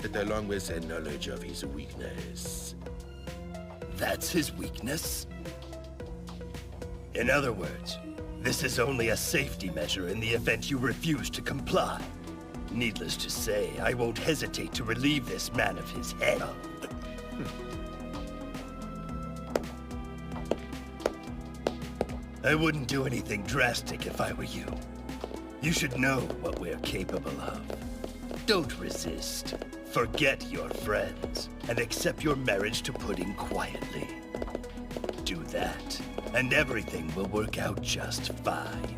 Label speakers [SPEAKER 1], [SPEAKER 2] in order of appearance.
[SPEAKER 1] along with a knowledge of his weakness.
[SPEAKER 2] That's his weakness? In other words, this is only a safety measure in the event you refuse to comply. Needless to say, I won't hesitate to relieve this man of his head. I wouldn't do anything drastic if I were you. You should know what we're capable of. Don't resist. Forget your friends, and accept your marriage to Pudding quietly. Do that, and everything will work out just fine.